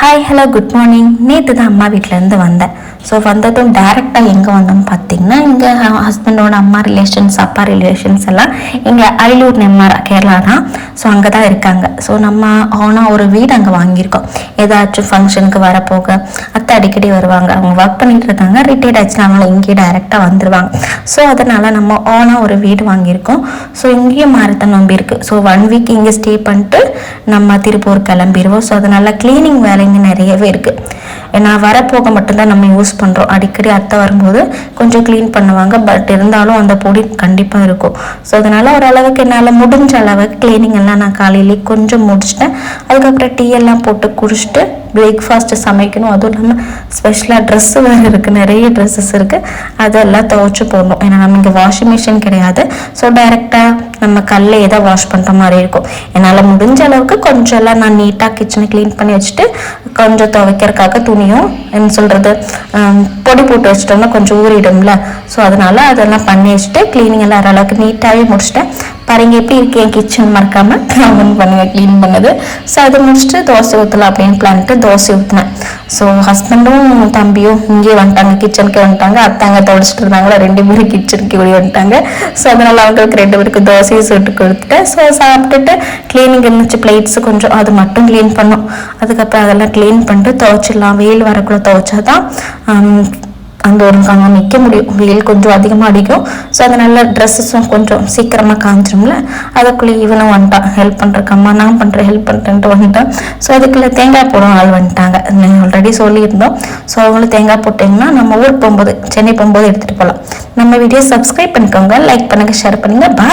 Hi hello good morning. நேற்று தான் அம்மா வீட்டிலேருந்து வந்தேன். ஸோ வந்ததும் டேரெக்டாக எங்கே வந்தோம்னு பார்த்தீங்கன்னா, இங்கே ஹஸ்பண்டோட அம்மா ரிலேஷன்ஸ், அப்பா ரிலேஷன்ஸ் எல்லாம் இங்கே அரியலூர் நெம்மாரா கேரளா தான். ஸோ அங்கே தான் இருக்காங்க. ஸோ நம்ம ஆனால் ஒரு வீடு அங்கே வாங்கியிருக்கோம். ஏதாச்சும் ஃபங்க்ஷனுக்கு வரப்போக அத்தை அடிக்கடி வருவாங்க. அவங்க ஒர்க் பண்ணிட்டு இருக்காங்க, ரிட்டையர்ட் ஆச்சுன்னா அவங்கள இங்கேயே டைரெக்டாக வந்துடுவாங்க. ஸோ அதனால் நம்ம ஓனாக ஒரு வீடு வாங்கியிருக்கோம். ஸோ இங்கேயும் மாரத்தான் நம்பி இருக்குது. ஸோ 1 வீக் இங்கே ஸ்டே பண்ணிட்டு நம்ம திருப்பூர் கிளம்பிடுவோம். ஸோ அதனால் க்ளீனிங் வேலைங்க நிறையவே இருக்குது. ஏன்னா வரப்போக மட்டும்தான் நம்ம யூஸ் பண்ணுறோம். அடிக்கடி அத்தை வரும்போது கொஞ்சம் க்ளீன் பண்ணுவாங்க. பட் இருந்தாலும் அந்த பொடி கண்டிப்பாக இருக்கும். ஸோ அதனால் ஓரளவுக்கு என்னால் முடிஞ்ச அளவுக்கு க்ளீனிங் எல்லாம் நான் காலையிலேயே கொஞ்சம் முடிச்சிட்டேன். அதுக்கப்புறம் டீ எல்லாம் போட்டு குடிச்சிட்டு பிரேக்ஃபாஸ்ட்டு சமைக்கணும். அதுவும் இல்லாமல் ஸ்பெஷலாக ட்ரெஸ்ஸு வேறு இருக்குது, நிறைய ட்ரெஸ்ஸஸ் இருக்குது. அதெல்லாம் துவைச்சி போடணும். ஏன்னா நம்ம இங்கே வாஷிங் மிஷின் கிடையாது. ஸோ டைரெக்டாக நம்ம கல்லையே தான் வாஷ் பண்ணுற மாதிரி இருக்கும். என்னால் முடிஞ்ச அளவுக்கு கொஞ்சம் எல்லாம் நான் நீட்டாக கிச்சனை க்ளீன் பண்ணி வச்சுட்டு கொஞ்சம் துவைக்கிறதுக்காக துணியும் என்ன சொல்கிறது பொடி போட்டு வச்சிட்டோம்னா கொஞ்சம் ஊறிடும்ல. ஸோ அதனால் அதெல்லாம் பண்ணி வச்சுட்டு க்ளீனிங் எல்லாம் ஓரளவுக்கு நீட்டாகவே முடிச்சிட்டேன். பாருங்க எப்படி இருக்கு என் கிச்சன், மறக்காம கமெண்ட் பண்ணுங்க க்ளீன் பண்ணது. ஸோ அதை முடிச்சுட்டு தோசை ஊற்றலாம் அப்படின்னு பிளான்ட்டு தோசை ஊற்றினேன். ஸோ ஹஸ்பண்டும் தம்பியும் இங்கே வந்துட்டாங்க, கிச்சனுக்கு வந்துட்டாங்க. அத்தாங்க துடைச்சிட்டு இருந்தாங்களா, 2 பேரும் கிச்சனுக்கு ஓடி வந்துட்டாங்க. ஸோ அதனால் அவங்களுக்கு 2 பேருக்கு தோசையை சுட்டு கொடுத்துட்டேன். ஸோ சாப்பிட்டுட்டு க்ளீனிங் இருந்துச்சு, பிளேட்ஸு கொஞ்சம் அது மட்டும் க்ளீன் பண்ணோம். அதுக்கப்புறம் அதெல்லாம் க்ளீன் பண்ணிட்டு துவைச்சிடலாம். வெயில் வரக்குள்ளே துவைச்சா தான் அந்த ஒரு அங்கே நிற்க முடியும். வெயில் கொஞ்சம் அதிகமாக அடிக்கும். ஸோ அதனால ட்ரெஸ்ஸஸும் கொஞ்சம் சீக்கிரமாக காஞ்சிரும்ல. அதுக்குள்ளே இவனும் வந்துட்டான் ஹெல்ப் பண்ணுறக்கு. அம்மா நான் பண்ணுறேன் ஹெல்ப் பண்ணுறேன்ட்டு வந்துட்டான். ஸோ அதுக்குள்ளே தேங்காய் போடும் ஆள் வந்துட்டாங்க. ஆல்ரெடி சொல்லியிருந்தோம். ஸோ அவங்களும் தேங்காய் போட்டிங்கன்னா நம்ம ஊருக்கு போகும்போது, சென்னை போகும்போது எடுத்துகிட்டு போகலாம். நம்ம வீடியோ சப்ஸ்கிரைப் பண்ணிக்கோங்க, லைக் பண்ணுங்கள், ஷேர் பண்ணுங்கள். பாய்.